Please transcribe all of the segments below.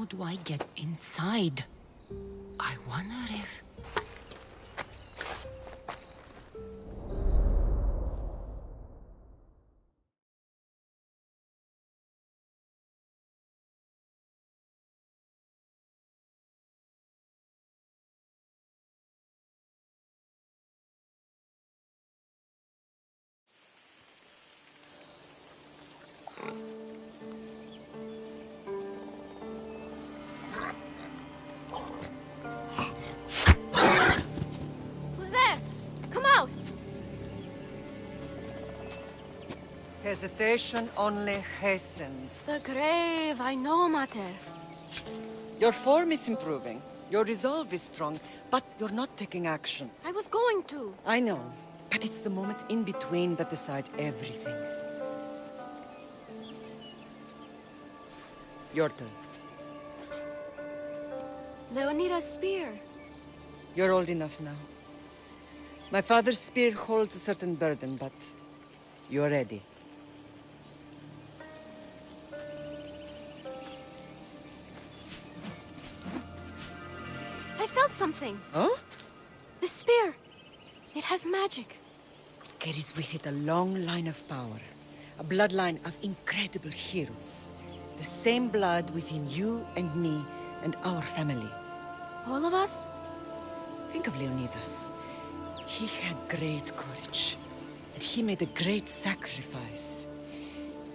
do I get inside? I wonder if... Who's there? Come out! Hesitation only hastens. The grave, I know, Mater. Your form is improving. Your resolve is strong, but you're not taking action. I was going to. I know, but it's the moments in between that decide everything. Your turn. Leonida's spear. You're old enough now. My father's spear holds a certain burden, but you're ready. I felt something. Huh? The spear. It has magic. Carries with it a long line of power. A bloodline of incredible heroes. The same blood within you and me and our family. All of us? Think of Leonidas. He had great courage. And he made a great sacrifice.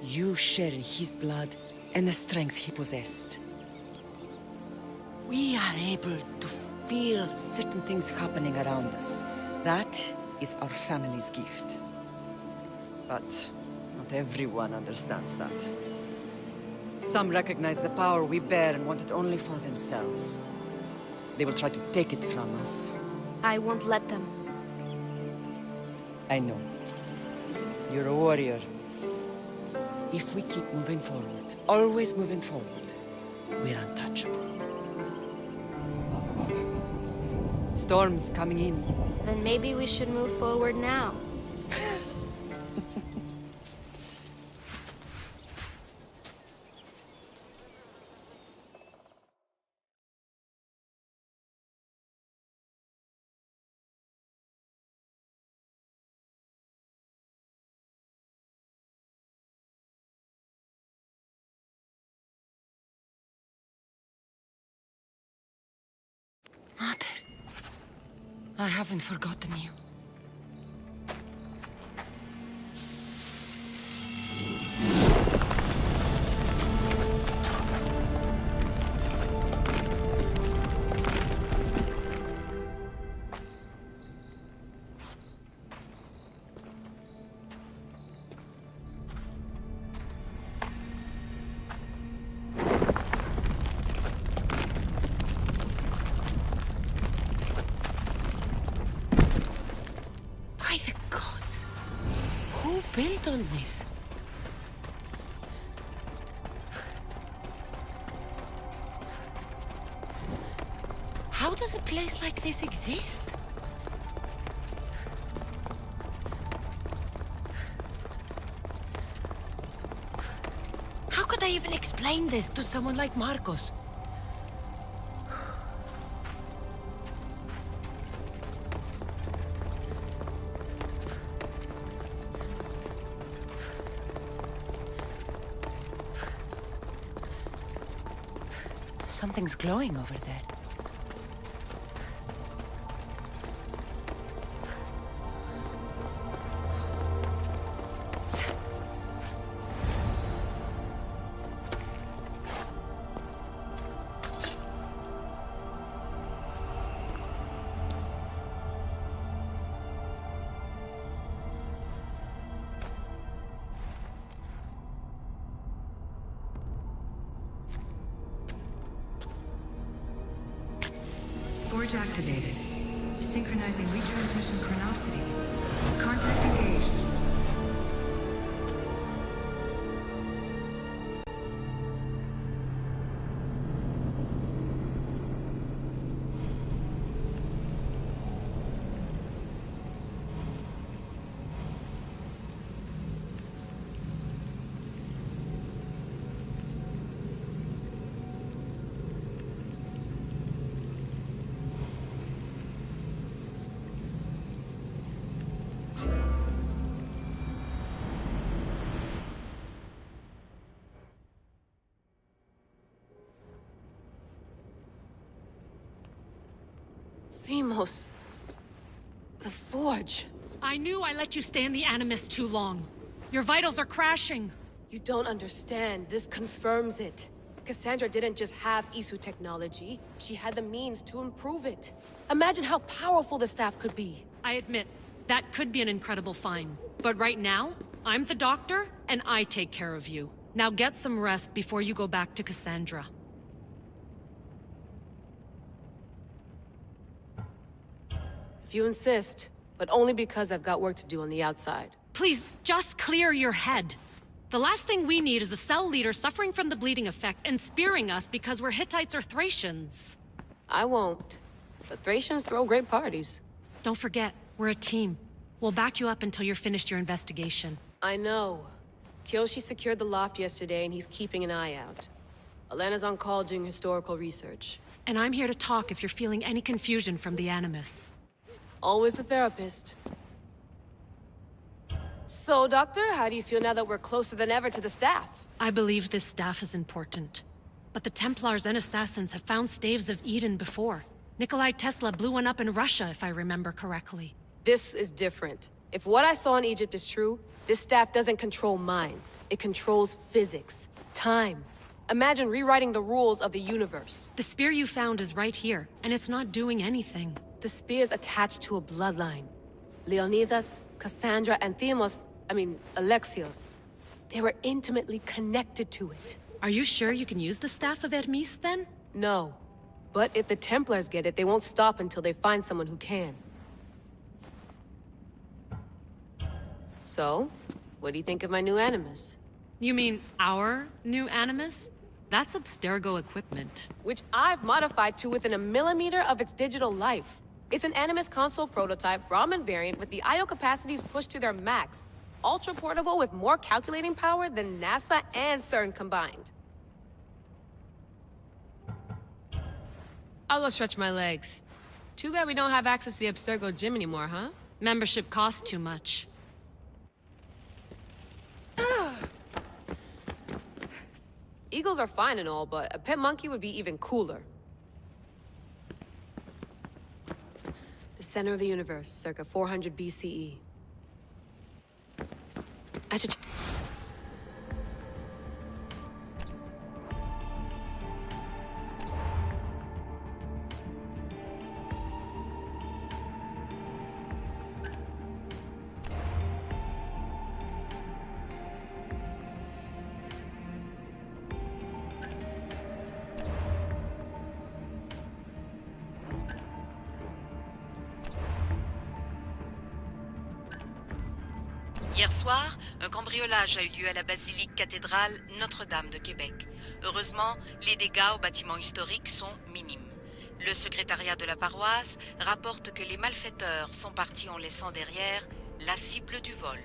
You share in his blood and the strength he possessed. We are able to feel certain things happening around us. That is our family's gift. But not everyone understands that. Some recognize the power we bear and want it only for themselves. They will try to take it from us. I won't let them. I know. You're a warrior. If we keep moving forward, always moving forward, we're untouchable. Storm's coming in. Then maybe we should move forward now. Mater, I haven't forgotten you. By the gods! Who built all this? How does a place like this exist? How could I even explain this to someone like Marcos? Something's glowing over there. Forge activated. Synchronizing retransmission chronicity. Contact engaged. Themos. The Forge. I knew I let you stay in the Animus too long. Your vitals are crashing. You don't understand. This confirms it. Cassandra didn't just have Isu technology. She had the means to improve it. Imagine how powerful the staff could be. I admit, that could be an incredible find. But right now, I'm the doctor, and I take care of you. Now get some rest before you go back to Cassandra. If you insist, but only because I've got work to do on the outside. Please, just clear your head. The last thing we need is a cell leader suffering from the bleeding effect and spearing us because we're Hittites or Thracians. I won't. The Thracians throw great parties. Don't forget, we're a team. We'll back you up until you're finished your investigation. I know. Kyoshi secured the loft yesterday and he's keeping an eye out. Elena's on call doing historical research. And I'm here to talk if you're feeling any confusion from the Animus. Always the therapist. So, Doctor, how do you feel now that we're closer than ever to the staff? I believe this staff is important. But the Templars and Assassins have found staves of Eden before. Nikolai Tesla blew one up in Russia, if I remember correctly. This is different. If what I saw in Egypt is true, this staff doesn't control minds. It controls physics, time. Imagine rewriting the rules of the universe. The spear you found is right here, and it's not doing anything. The spear's attached to a bloodline. Leonidas, Cassandra, and Alexios. They were intimately connected to it. Are you sure you can use the Staff of Hermes, then? No. But if the Templars get it, they won't stop until they find someone who can. So, what do you think of my new Animus? You mean our new Animus? That's Abstergo equipment. Which I've modified to within a millimeter of its digital life. It's an Animus console prototype, Raman variant with the I/O capacities pushed to their max. Ultra portable with more calculating power than NASA and CERN combined. I'll go stretch my legs. Too bad we don't have access to the Abstergo gym anymore, huh? Membership costs too much. Eagles are fine and all, but a pet monkey would be even cooler. The center of the universe, circa 400 BCE. I should... Hier soir, un cambriolage a eu lieu à la basilique cathédrale Notre-Dame de Québec. Heureusement, les dégâts au bâtiment historique sont minimes. Le secrétariat de la paroisse rapporte que les malfaiteurs sont partis en laissant derrière la cible du vol.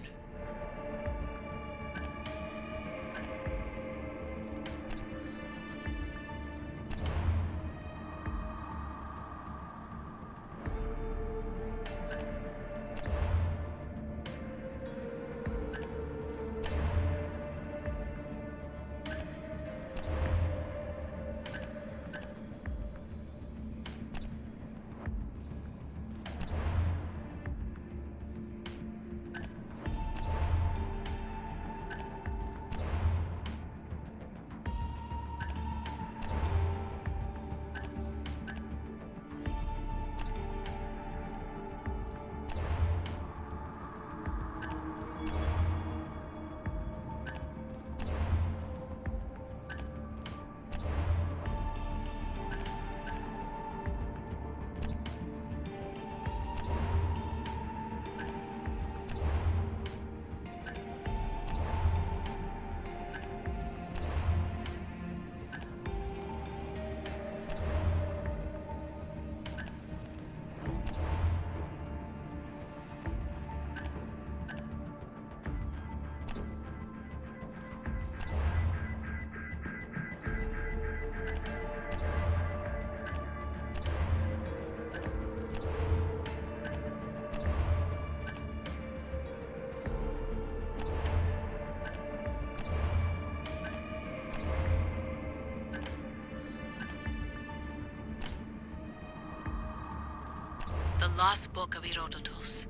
The Lost Book of Herodotus.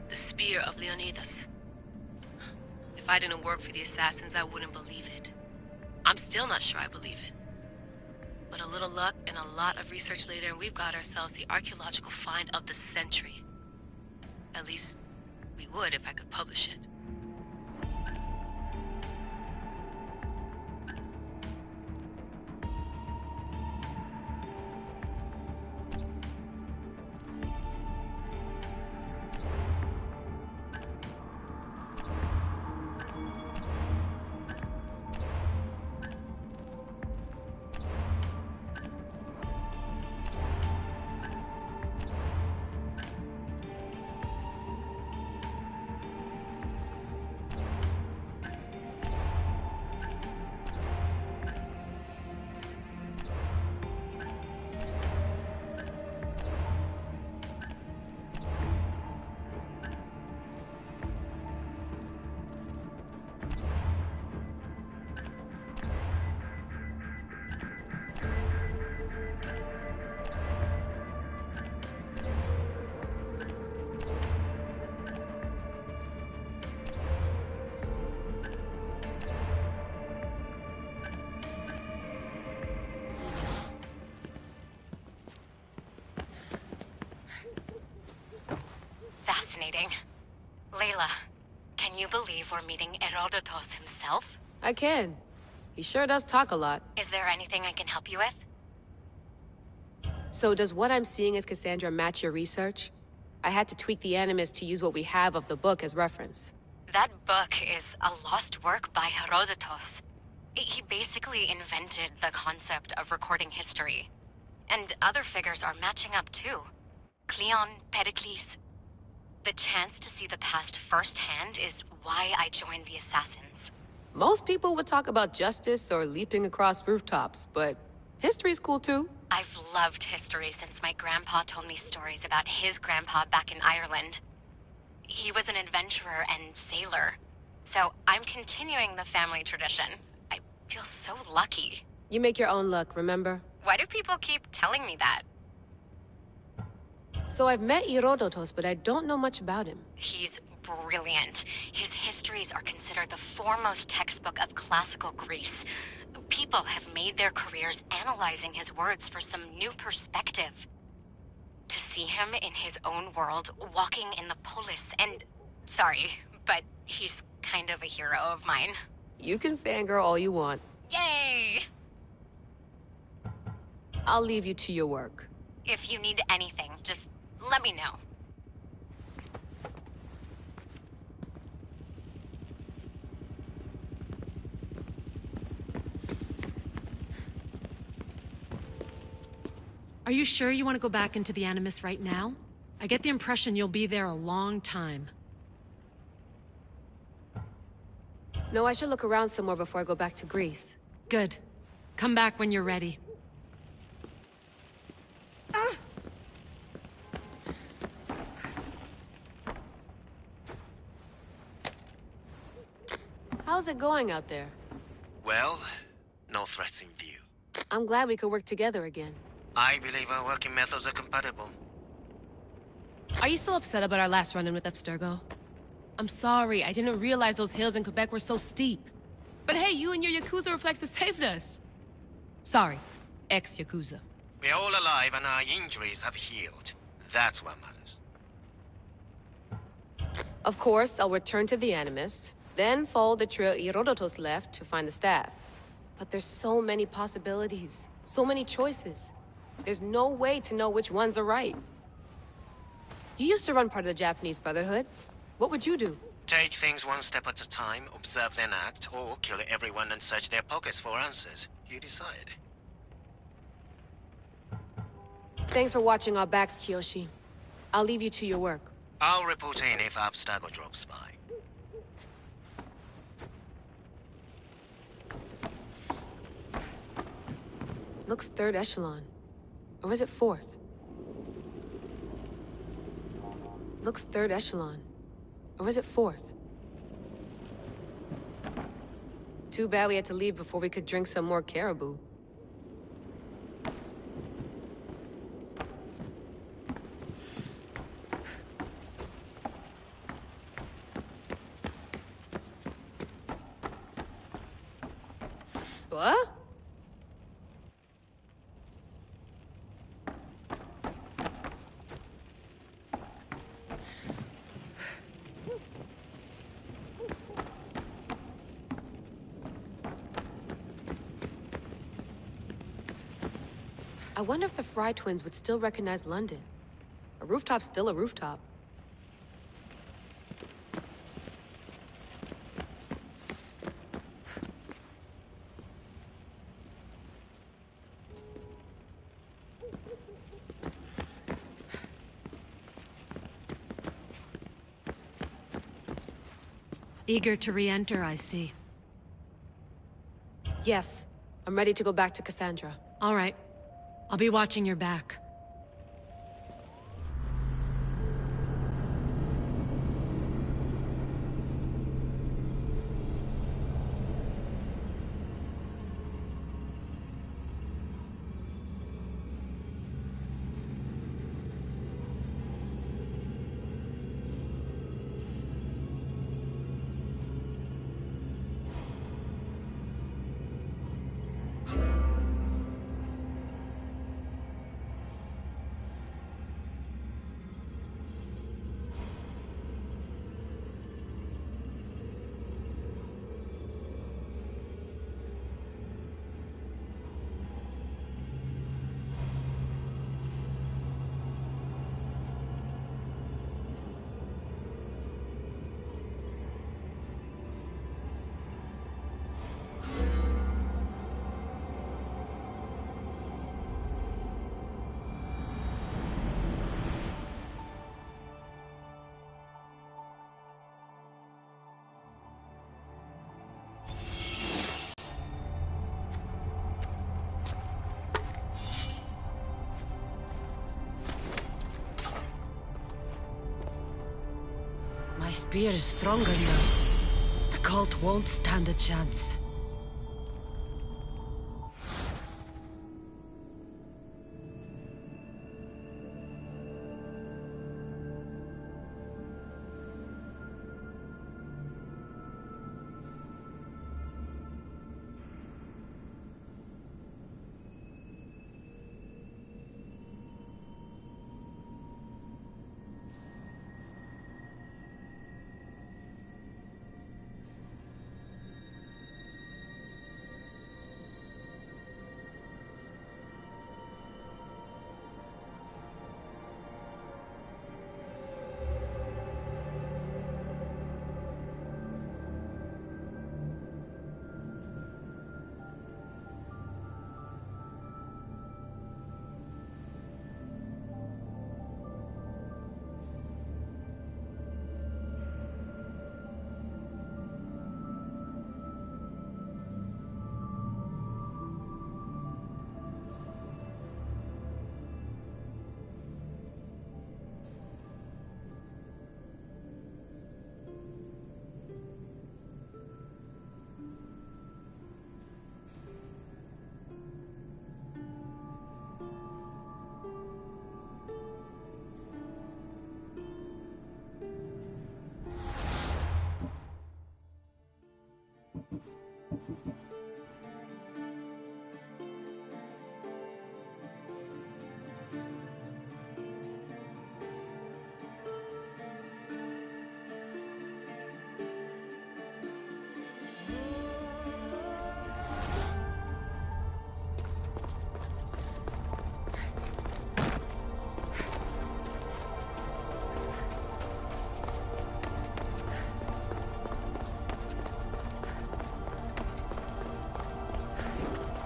The Spear of Leonidas. If I didn't work for the assassins, I wouldn't believe it. I'm still not sure I believe it. But a little luck and a lot of research later, and we've got ourselves the archaeological find of the century. At least, we would if I could publish it. Fascinating. Layla, can you believe we're meeting Herodotus himself? I can. He sure does talk a lot. Is there anything I can help you with? So does what I'm seeing as Cassandra match your research? I had to tweak the Animus to use what we have of the book as reference. That book is a lost work by Herodotus. He basically invented the concept of recording history. And other figures are matching up too. Cleon, Pericles. The chance to see the past firsthand is why I joined the Assassins. Most people would talk about justice or leaping across rooftops, but history's cool too. I've loved history since my grandpa told me stories about his grandpa back in Ireland. He was an adventurer and sailor. So I'm continuing the family tradition. I feel so lucky. You make your own luck, remember? Why do people keep telling me that? So I've met Herodotus, but I don't know much about him. He's brilliant. His histories are considered the foremost textbook of classical Greece. People have made their careers analyzing his words for some new perspective. To see him in his own world, walking in the polis, and... Sorry, but he's kind of a hero of mine. You can fangirl all you want. Yay! I'll leave you to your work. If you need anything, just let me know. Are you sure you want to go back into the Animus right now? I get the impression you'll be there a long time. No, I should look around somewhere before I go back to Greece. Good. Come back when you're ready. How's it going out there? Well, no threats in view. I'm glad we could work together again. I believe our working methods are compatible. Are you still upset about our last run-in with Abstergo? I'm sorry, I didn't realize those hills in Quebec were so steep. But hey, you and your Yakuza reflexes saved us. Sorry, ex-Yakuza. We're all alive and our injuries have healed. That's what matters. Of course, I'll return to the Animus, then follow the trail Herodotus left to find the staff. But there's so many possibilities, so many choices. There's no way to know which ones are right. You used to run part of the Japanese Brotherhood. What would you do? Take things one step at a time, observe then act, or kill everyone and search their pockets for answers. You decide. Thanks for watching our backs, Kiyoshi. I'll leave you to your work. I'll report in if Abstergo drops by. Looks third echelon. Or is it fourth? Looks third echelon. Or is it fourth? Too bad we had to leave before we could drink some more caribou. I wonder if the Fry twins would still recognize London. A rooftop's still a rooftop. Eager to re-enter, I see. Yes, I'm ready to go back to Cassandra. All right. I'll be watching your back. My spear is stronger now. The cult won't stand a chance.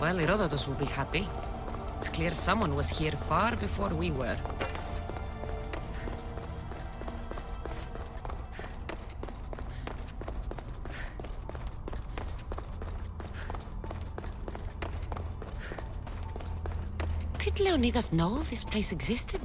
Well, Herodotus will be happy. It's clear someone was here far before we were. Did Leonidas know this place existed?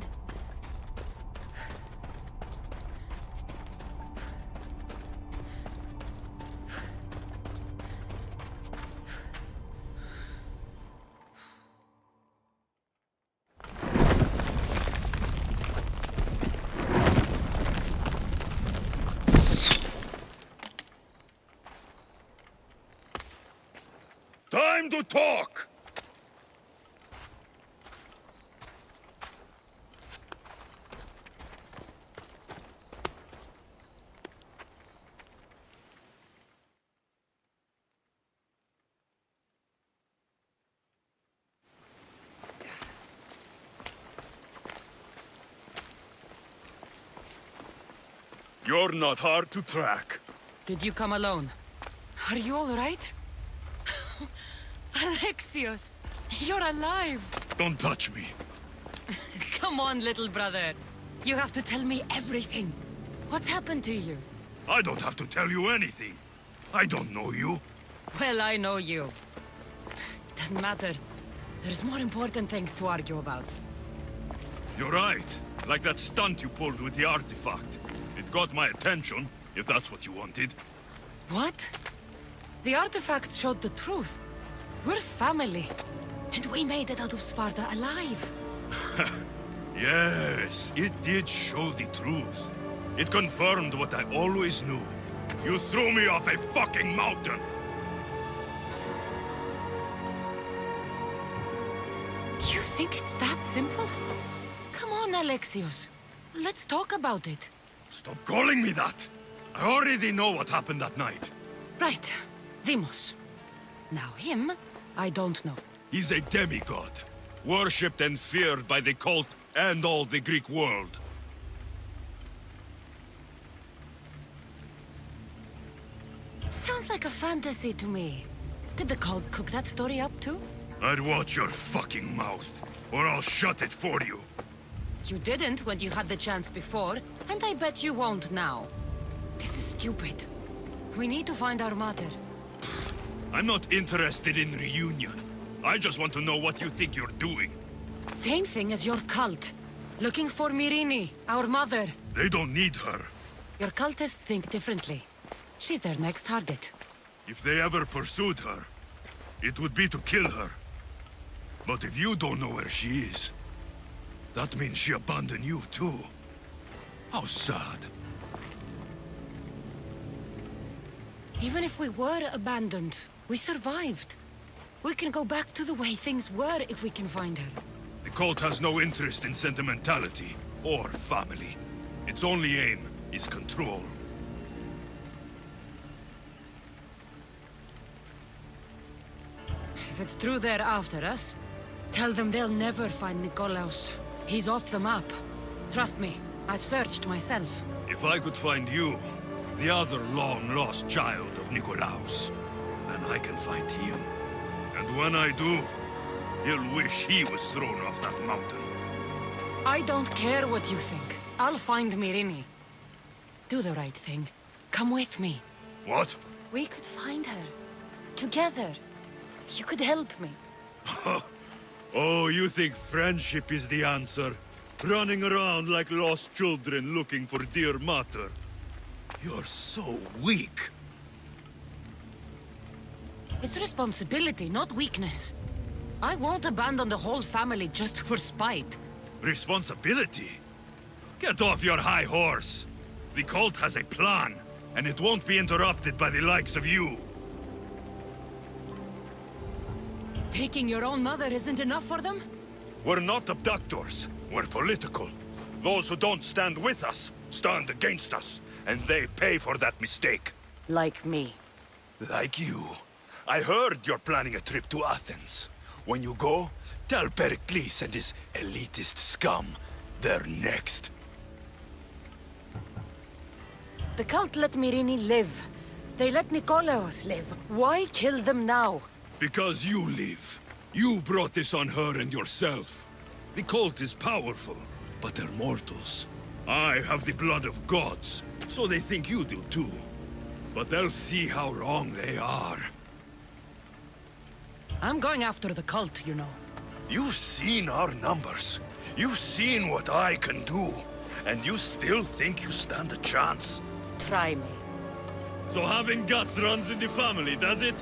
Time to talk! You're not hard to track. Did you come alone? Are you all right? Alexios, you're alive! Don't touch me. Come on, little brother. You have to tell me everything. What's happened to you? I don't have to tell you anything. I don't know you. Well, I know you. It doesn't matter. There's more important things to argue about. You're right. Like that stunt you pulled with the artifact. It got my attention, if that's what you wanted. What? The artifact showed the truth. We're family. And we made it out of Sparta alive. Yes, it did show the truth. It confirmed what I always knew. You threw me off a fucking mountain! You think it's that simple? Come on, Alexios. Let's talk about it. Stop calling me that! I already know what happened that night. Right. Demos. Now him, I don't know. He's a demigod, worshipped and feared by the cult and all the Greek world. Sounds like a fantasy to me. Did the cult cook that story up too? I'd watch your fucking mouth, or I'll shut it for you. You didn't when you had the chance before, and I bet you won't now. This is stupid. We need to find our mother. I'm not interested in reunion. I just want to know what you think you're doing. Same thing as your cult. Looking for Myrrine, our mother. They don't need her. Your cultists think differently. She's their next target. If they ever pursued her, it would be to kill her. But if you don't know where she is, that means she abandoned you too. How sad. Even if we were abandoned, we survived. We can go back to the way things were if we can find her. The cult has no interest in sentimentality or family. Its only aim is control. If it's true they're after us, tell them they'll never find Nikolaos. He's off the map. Trust me, I've searched myself. If I could find you, the other long-lost child of Nikolaos, then I can find him. And when I do, he'll wish he was thrown off that mountain. I don't care what you think. I'll find Myrrine. Do the right thing. Come with me. What? We could find her. Together. You could help me. Oh, you think friendship is the answer? Running around like lost children looking for dear mother. You're so weak. It's responsibility, not weakness. I won't abandon the whole family just for spite. Responsibility? Get off your high horse. The cult has a plan, and it won't be interrupted by the likes of you. Taking your own mother isn't enough for them? We're not abductors. We're political. Those who don't stand with us, stand against us, and they pay for that mistake. Like me. Like you. I heard you're planning a trip to Athens. When you go, tell Pericles and his elitist scum they're next. The cult let Myrrine live. They let Nikolaos live. Why kill them now? Because you live. You brought this on her and yourself. The cult is powerful, but they're mortals. I have the blood of gods, so they think you do too. But they'll see how wrong they are. I'm going after the cult, you know. You've seen our numbers. You've seen what I can do. And you still think you stand a chance? Try me. So having guts runs in the family, does it?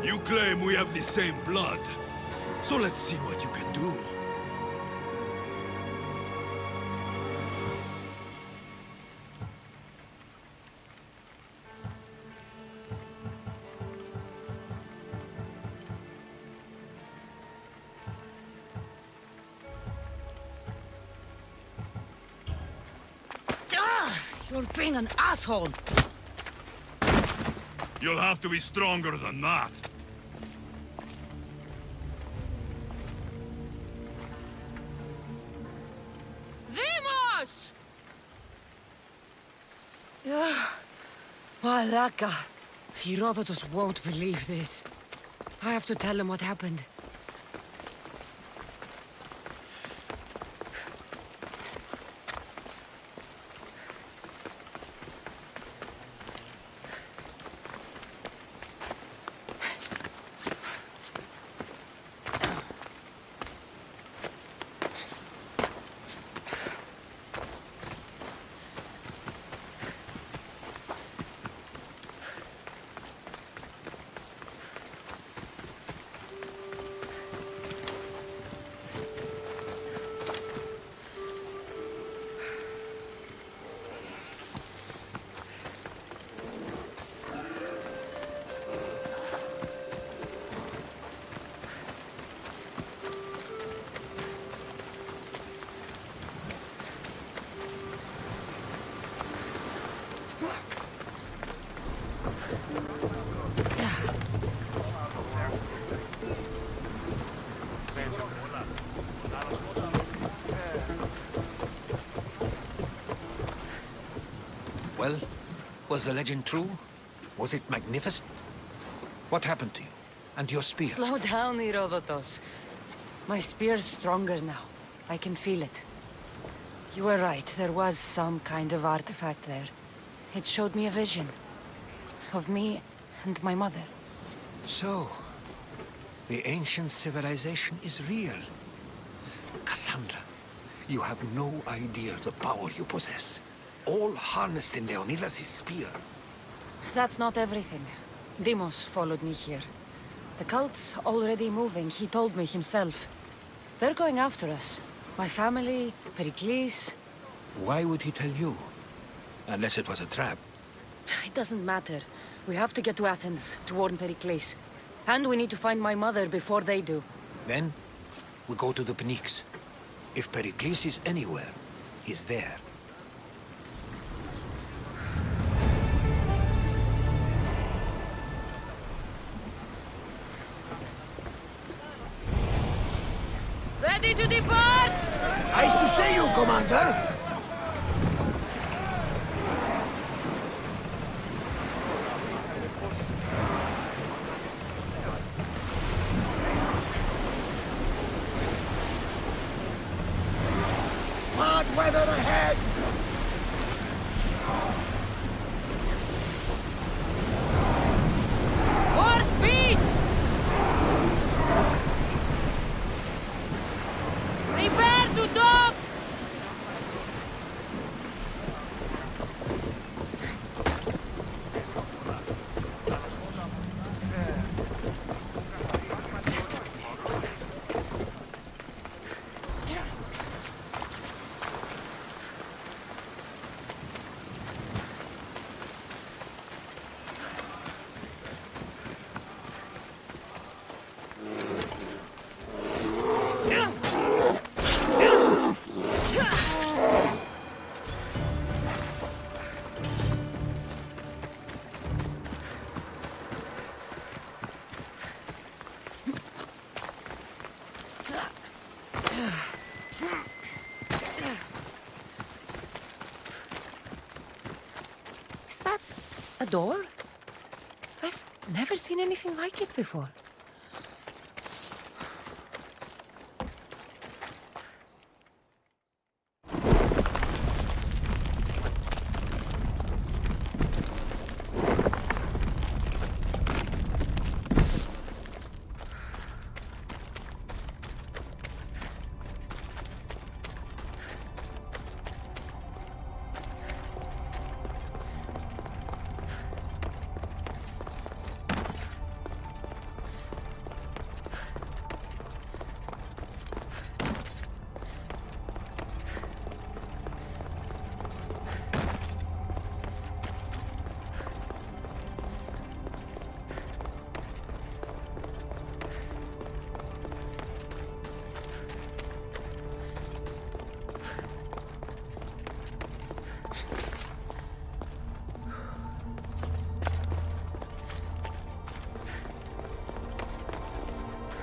You claim we have the same blood. So let's see what you can do. You're being an asshole! You'll have to be stronger than that. Demos! Malaka. Herodotus won't believe this. I have to tell him what happened. Well, was the legend true? Was it magnificent? What happened to you? And your spear? Slow down, Herodotus. My spear's stronger now. I can feel it. You were right, there was some kind of artifact there. It showed me a vision. Of me and my mother. So, the ancient civilization is real. Cassandra, you have no idea the power you possess. All harnessed in Leonidas' spear. That's not everything. Deimos followed me here. The cult's already moving, he told me himself. They're going after us. My family, Pericles. Why would he tell you? Unless it was a trap. It doesn't matter. We have to get to Athens, to warn Pericles. And we need to find my mother before they do. Then, we go to the Pnyx. If Pericles is anywhere, he's there. Ready to depart! Nice to see you, Commander. Hard weather ahead. More speed! Prepare to dock! Is that a door? I've never seen anything like it before.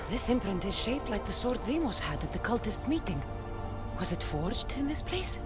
This imprint is shaped like the sword Deimos had at the cultists' meeting. Was it forged in this place?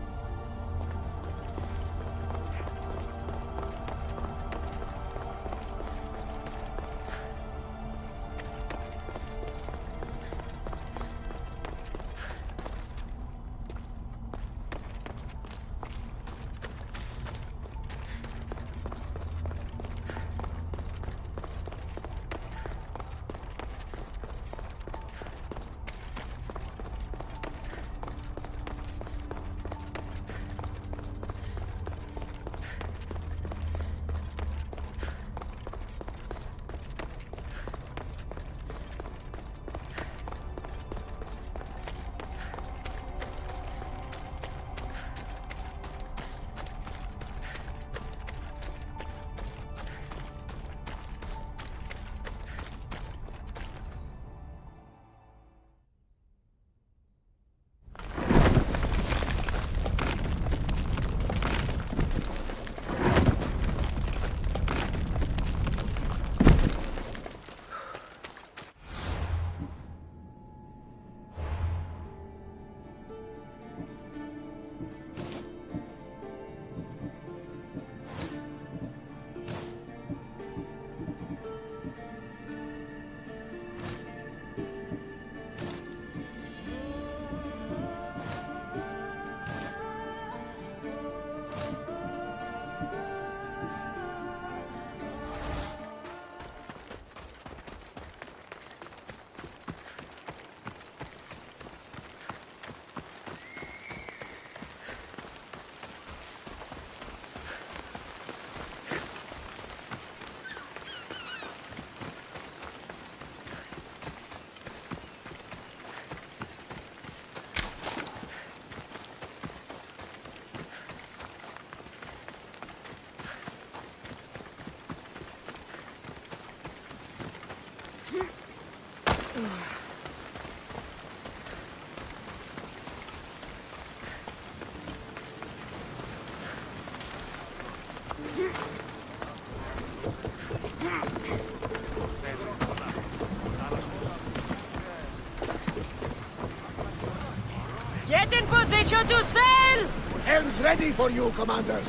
Get in position to sail! Helm's ready for you, Commander.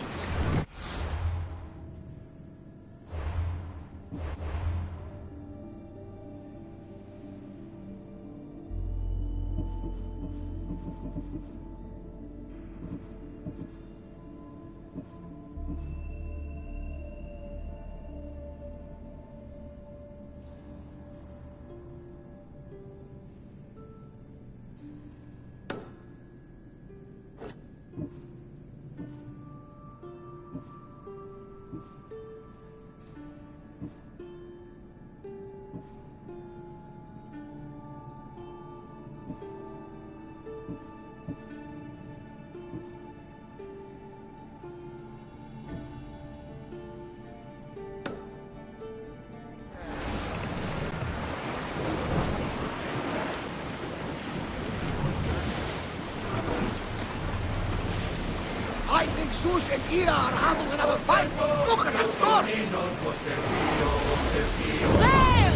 I think Zeus and Hera are having another fight. Look at that storm! Sail!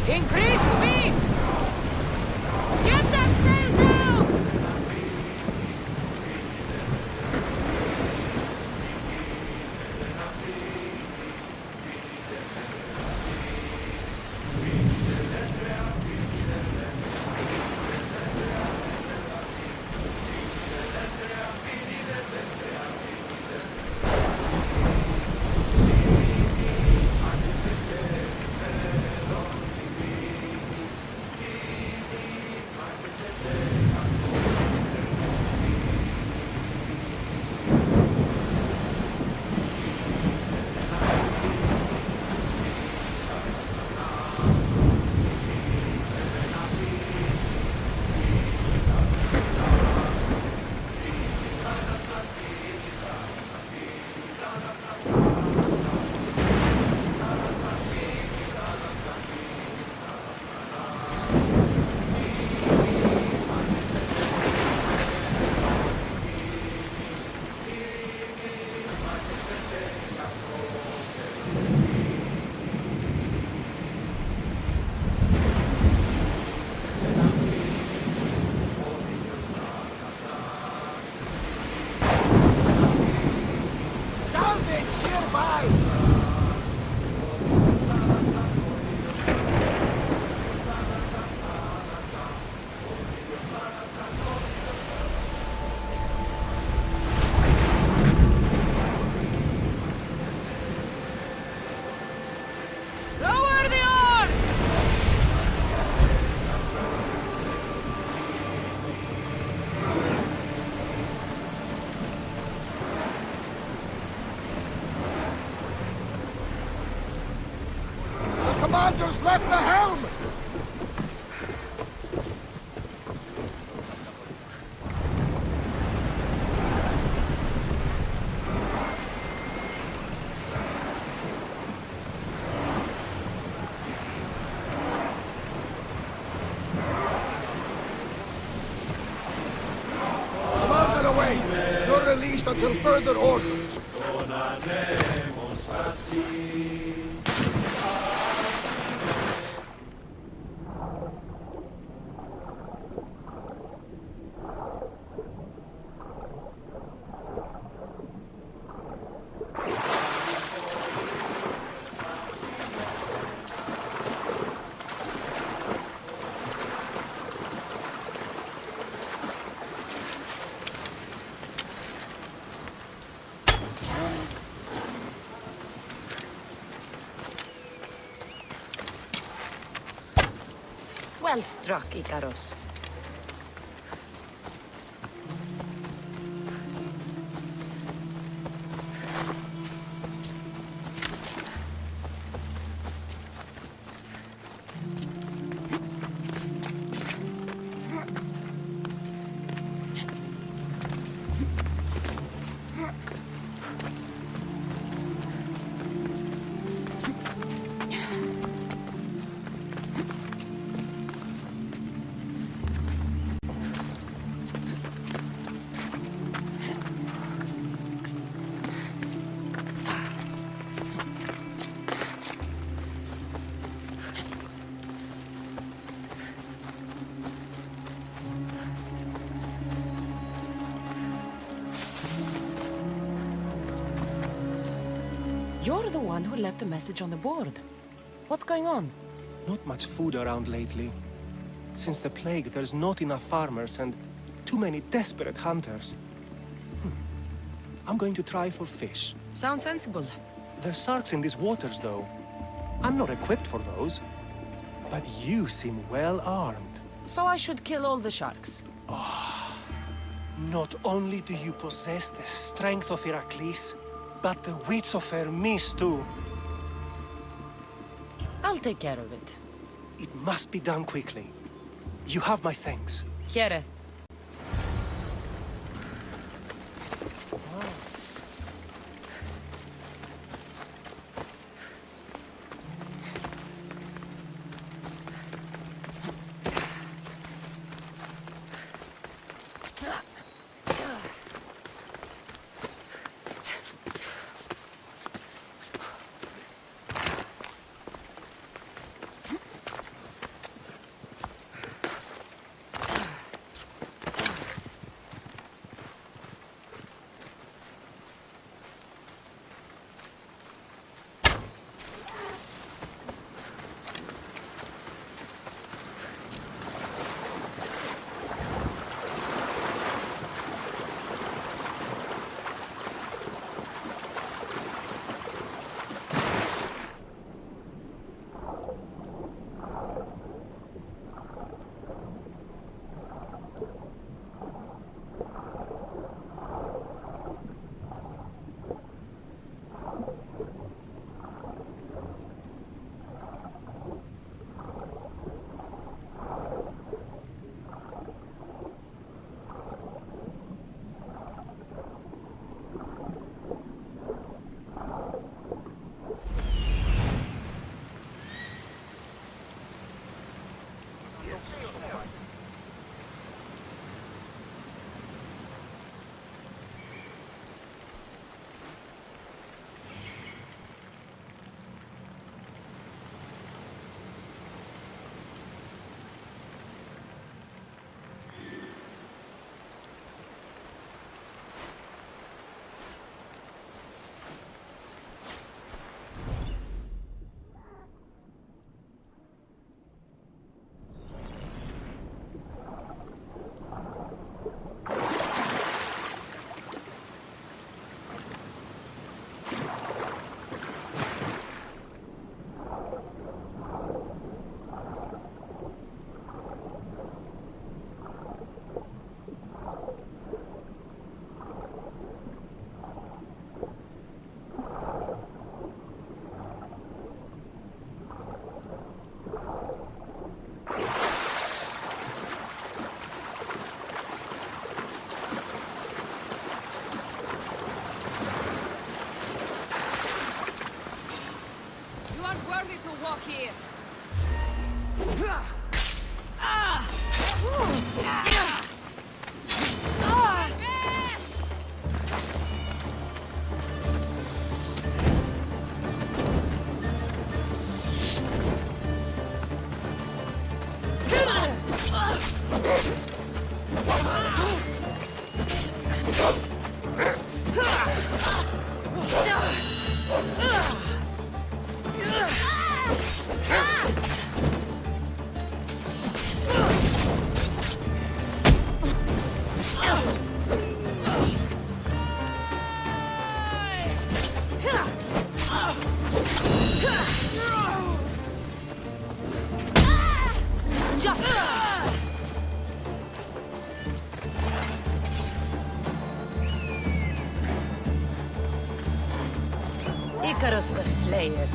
Increase speed! Get that sail down! left the helm! Commander away! You're released until further orders. Well struck, Icaros. You're the one who left a message on the board. What's going on? Not much food around lately. Since the plague, there's not enough farmers and too many desperate hunters. I'm going to try for fish. Sounds sensible. There's sharks in these waters, though. I'm not equipped for those. But you seem well armed. So I should kill all the sharks. Not only do you possess the strength of Heracles, but the wits of Hermes, too. I'll take care of it. It must be done quickly. You have my thanks. Here. Icarus the Slayer.